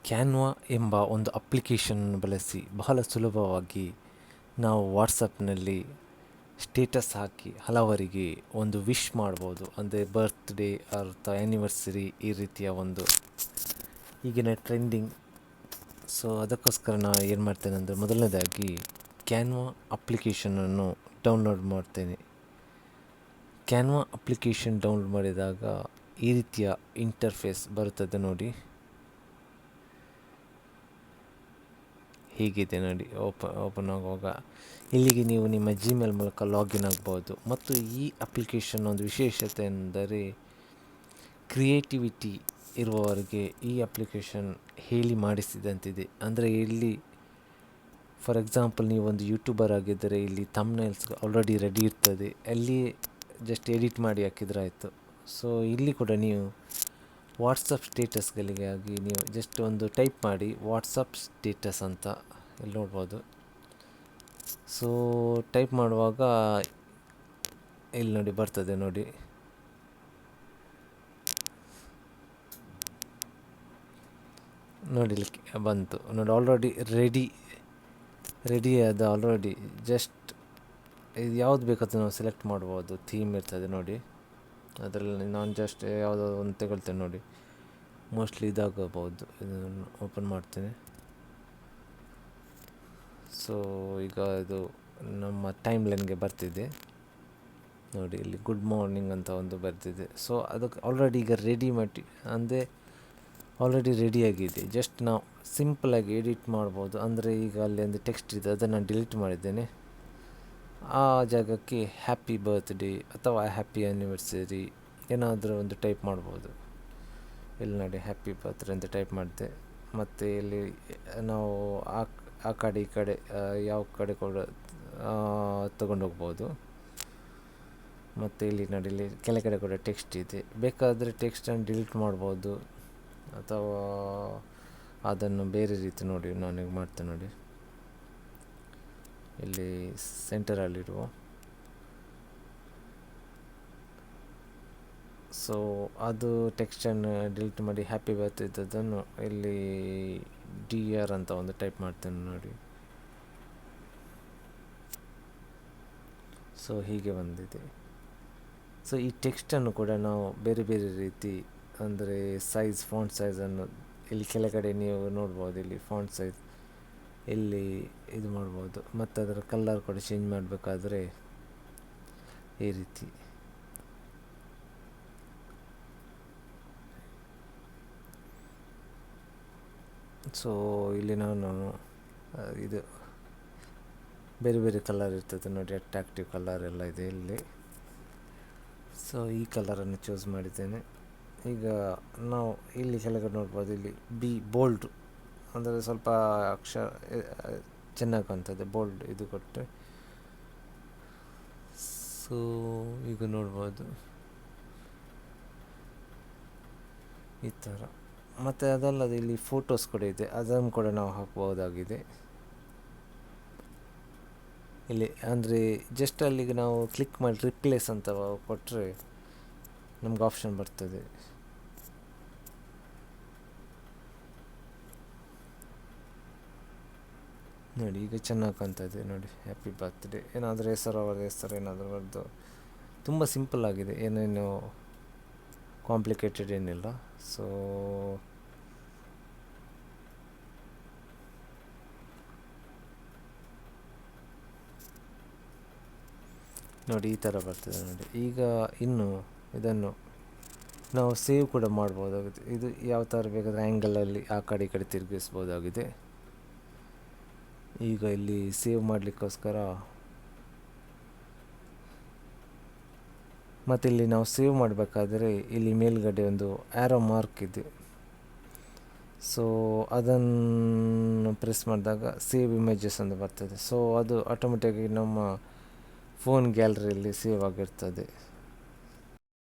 Canva ಎಂಬ ಒಂದು ಅಪ್ಲಿಕೇಶನನ್ನು ಬಳಸಿ ಬಹಳ ಸುಲಭವಾಗಿ ನಾವು ವಾಟ್ಸಪ್ನಲ್ಲಿ ಸ್ಟೇಟಸ್ ಹಾಕಿ ಹಲವರಿಗೆ ಒಂದು ವಿಶ್ ಮಾಡ್ಬೋದು. ಅಂದರೆ ಬರ್ತ್ಡೇ ಅಥವಾ ಆ್ಯನಿವರ್ಸರಿ ಈ ರೀತಿಯ ಒಂದು ಈಗಿನ ಟ್ರೆಂಡಿಂಗ್. ಸೊ ಅದಕ್ಕೋಸ್ಕರ ನಾನು ಏನು ಮಾಡ್ತೇನೆ ಅಂದರೆ, ಮೊದಲನೇದಾಗಿ ಕ್ಯಾನ್ವಾ ಅಪ್ಲಿಕೇಶನನ್ನು ಡೌನ್ಲೋಡ್ ಮಾಡ್ತೇನೆ. ಕ್ಯಾನ್ವಾ ಅಪ್ಲಿಕೇಶನ್ ಡೌನ್ಲೋಡ್ ಮಾಡಿದಾಗ ಈ ರೀತಿಯ ಇಂಟರ್ಫೇಸ್ ಬರುತ್ತದೆ ನೋಡಿ. ಹೀಗಿದೆ ನೋಡಿ. ಓಪನ್ ಆಗುವಾಗ ಇಲ್ಲಿಗೆ ನೀವು ನಿಮ್ಮ ಜಿಮೇಲ್ ಮೂಲಕ ಲಾಗಿನ್ ಆಗ್ಬೋದು. ಮತ್ತು ಈ ಅಪ್ಲಿಕೇಶನ್ ಒಂದು ವಿಶೇಷತೆ ಎಂದರೆ, ಕ್ರಿಯೇಟಿವಿಟಿ ಇರುವವರಿಗೆ ಈ ಅಪ್ಲಿಕೇಶನ್ ಹೇಳಿ ಮಾಡಿಸಿದಂತಿದೆ. ಅಂದರೆ ಇಲ್ಲಿ ಫಾರ್ ಎಕ್ಸಾಂಪಲ್ ನೀವು ಒಂದು ಯೂಟ್ಯೂಬರ್ ಆಗಿದ್ದರೆ ಇಲ್ಲಿ ಥಂಬ್ನೇಲ್ಸ್ ಆಲ್ರೆಡಿ ರೆಡಿ ಇರ್ತದೆ, ಅಲ್ಲಿ ಜಸ್ಟ್ ಎಡಿಟ್ ಮಾಡಿ ಹಾಕಿದ್ರೆ ಆಯಿತು. ಸೊ ಇಲ್ಲಿ ಕೂಡ ನೀವು ವಾಟ್ಸಪ್ ಸ್ಟೇಟಸ್ಗಳಿಗಾಗಿ ನೀವು ಜಸ್ಟ್ ಒಂದು ಟೈಪ್ ಮಾಡಿ ವಾಟ್ಸಪ್ ಸ್ಟೇಟಸ್ ಅಂತ ಇಲ್ಲಿ ನೋಡ್ಬೋದು. ಸೊ ಟೈಪ್ ಮಾಡುವಾಗ ಇಲ್ಲಿ ನೋಡಿ ಬರ್ತದೆ ನೋಡಿ. ನೋಡಲಿಕ್ಕೆ ಬಂತು ನೋಡಿ, ಆಲ್ರೆಡಿ ರೆಡಿ ಅದು ಆಲ್ರೆಡಿ. ಜಸ್ಟ್ ಇದು ಯಾವ್ದು ಬೇಕಂತ ನಾವು ಸೆಲೆಕ್ಟ್ ಮಾಡ್ಬೋದು. ಥೀಮ್ ಇರ್ತದೆ ನೋಡಿ, ಅದರಲ್ಲಿ ನಾನು ಜಸ್ಟ್ ಯಾವುದೋ ಒಂದು ತಗೊಳ್ತೇನೆ ನೋಡಿ. ಮೋಸ್ಟ್ಲಿ ಇದಾಗಬಹುದು. ಇದನ್ನು ಓಪನ್ ಮಾಡ್ತೇನೆ. ಸೊ ಈಗ ಇದು ನಮ್ಮ ಟೈಮ್ ಲೈನ್ಗೆ ಬರ್ತಿದೆ ನೋಡಿ. ಇಲ್ಲಿ ಗುಡ್ ಮಾರ್ನಿಂಗ್ ಅಂತ ಒಂದು ಬರ್ತಿದೆ. ಸೊ ಅದಕ್ಕೆ ಆಲ್ರೆಡಿ ಈಗ ರೆಡಿ ಮಾಡಿ ಅಂದರೆ ಆಲ್ರೆಡಿ ರೆಡಿಯಾಗಿದೆ. ಜಸ್ಟ್ ನಾವು ಸಿಂಪಲಾಗಿ ಎಡಿಟ್ ಮಾಡ್ಬೋದು. ಅಂದರೆ ಈಗ ಅಲ್ಲಿ ಒಂದು ಟೆಕ್ಸ್ಟ್ ಇದೆ, ಅದನ್ನು ಡಿಲೀಟ್ ಮಾಡಿದ್ದೇನೆ. ಆ ಜಾಗಕ್ಕೆ ಹ್ಯಾಪಿ ಬರ್ತ್ಡೇ ಅಥವಾ ಹ್ಯಾಪಿ ಆ್ಯನಿವರ್ಸರಿ ಏನಾದರೂ ಒಂದು ಟೈಪ್ ಮಾಡ್ಬೋದು. ಇಲ್ಲಿ ನೋಡಿ ಹ್ಯಾಪಿ ಬರ್ತ್ಡೇ ಅಂತ ಟೈಪ್ ಮಾಡಿದೆ. ಮತ್ತು ಇಲ್ಲಿ ನಾವು ಆ ಕಡೆ ಈ ಕಡೆ ಯಾವ ಕಡೆ ಕೂಡ ತಗೊಂಡೋಗ್ಬೋದು. ಮತ್ತು ಇಲ್ಲಿ ನೋಡಿ, ಇಲ್ಲಿ ಕೆಳಗಡೆ ಕೂಡ ಟೆಕ್ಸ್ಟ್ ಇದೆ. ಬೇಕಾದರೆ ಟೆಕ್ಸ್ಟನ್ನು ಡಿಲೀಟ್ ಮಾಡ್ಬೋದು ಅಥವಾ ಅದನ್ನು ಬೇರೆ ರೀತಿ ನೋಡಿ ನಾನೀಗ ಮಾಡ್ತೇನೆ ನೋಡಿ. ಇಲ್ಲಿ ಸೆಂಟರಲ್ಲಿರುವ ಸೊ ಅದು ಟೆಕ್ಸ್ಟನ್ನು ಡಿಲೀಟ್ ಮಾಡಿ ಹ್ಯಾಪಿ ಬರ್ತ್ ಇದ್ದದನ್ನು ಇಲ್ಲಿ DR ಅಂತ ಒಂದು ಟೈಪ್ ಮಾಡ್ತೇನೆ ನೋಡಿ. ಸೊ ಹೀಗೆ ಬಂದಿದೆ. ಸೊ ಈ ಟೆಕ್ಸ್ಟನ್ನು ಕೂಡ ನಾವು ಬೇರೆ ಬೇರೆ ರೀತಿ ಅಂದರೆ ಫಾಂಟ್ ಸೈಜನ್ನು ಇಲ್ಲಿ ಕೆಳಗಡೆ ನೀವು ನೋಡ್ಬೋದು. ಇಲ್ಲಿ ಫಾಂಟ್ ಸೈಜ್ ಇಲ್ಲಿ ಇದು ಮಾಡ್ಬೋದು. ಮತ್ತು ಅದರ ಕಲರ್ ಕೂಡ ಚೇಂಜ್ ಮಾಡಬೇಕಾದ್ರೆ ಈ ರೀತಿ. ಸೊ ಇಲ್ಲಿ ನಾನು ಇದು ಬೇರೆ ಬೇರೆ ಕಲರ್ ಇರ್ತದೆ ನೋಡಿ, ಅಟ್ರಾಕ್ಟಿವ್ ಕಲರ್ ಎಲ್ಲ ಇದೆ ಇಲ್ಲಿ. ಸೊ ಈ ಕಲರನ್ನು ಚೂಸ್ ಮಾಡಿದ್ದೇನೆ. ಈಗ ನಾವು ಇಲ್ಲಿ ಕೆಳಗಡೆ ನೋಡ್ಬೋದು, ಇಲ್ಲಿ ಬೋಲ್ಡ್ ಅಂದರೆ ಸ್ವಲ್ಪ ಅಕ್ಷರ ಚೆನ್ನಾಗಿ ಕಾಣ್ತದೆ, ಬೋಲ್ಡ್ ಇದು ಕೊಟ್ಟರೆ. ಸೊ ಈಗ ನೋಡ್ಬೋದು ಈ ಥರ. ಮತ್ತು ಅದಲ್ಲದೆ ಇಲ್ಲಿ ಫೋಟೋಸ್ ಕೂಡ ಇದೆ, ಅದನ್ನು ಕೂಡ ನಾವು ಹಾಕ್ಬೋದಾಗಿದೆ ಇಲ್ಲಿ. ಅಂದರೆ ಜಸ್ಟ್ ಅಲ್ಲಿಗೆ ನಾವು ಕ್ಲಿಕ್ ಮಾಡಿ ರಿಪ್ಲೇಸ್ ಅಂತ ಕೊಟ್ಟರೆ ನಮ್ಗೆ ಆಪ್ಷನ್ ಬರ್ತದೆ. ನೋಡಿ ಈಗ ಚೆನ್ನಾಗಿ ಕಾಣ್ತದೆ ನೋಡಿ. ಹ್ಯಾಪಿ ಬರ್ತ್ಡೇ ಏನಾದರೂ ಹೆಸರು, ಅವರ ಹೆಸರು ಏನಾದರೂ ಬರೆದು, ತುಂಬ ಸಿಂಪಲ್ ಆಗಿದೆ, ಏನೇನು ಕಾಂಪ್ಲಿಕೇಟೆಡ್ ಏನಿಲ್ಲ. ಸೊ ನೋಡಿ ಈ ಥರ ಬರ್ತದೆ ನೋಡಿ. ಈಗ ಇನ್ನು ಇದನ್ನು ನಾವು ಸೇವ್ ಕೂಡ ಮಾಡ್ಬೋದಾಗಿದೆ. ಇದು ಯಾವ ಥರ ಬೇಕಾದರೆ ಆ್ಯಂಗಲಲ್ಲಿ ಆ ಕಡೆ ಈ ಕಡೆ ತಿರುಗಿಸ್ಬೋದಾಗಿದೆ. ಈಗ ಇಲ್ಲಿ ಸೇವ್ ಮಾಡಲಿಕ್ಕೋಸ್ಕರ ಮತ್ತು ಇಲ್ಲಿ ನಾವು ಸೇವ್ ಮಾಡಬೇಕಾದ್ರೆ ಇಲ್ಲಿ ಮೇಲ್ಗಡೆ ಒಂದು ಆ್ಯರೋ ಮಾರ್ಕ್ ಇದೆ. ಸೊ ಅದನ್ನು ಪ್ರೆಸ್ ಮಾಡಿದಾಗ ಸೇವ್ ಇಮೇಜಸ್ ಅಂತ ಬರ್ತದೆ. ಸೊ ಅದು ಆಟೋಮೆಟಿಕ್ಕಾಗಿ ನಮ್ಮ ಫೋನ್ ಗ್ಯಾಲರಿಯಲ್ಲಿ ಸೇವ್ ಆಗಿರ್ತದೆ.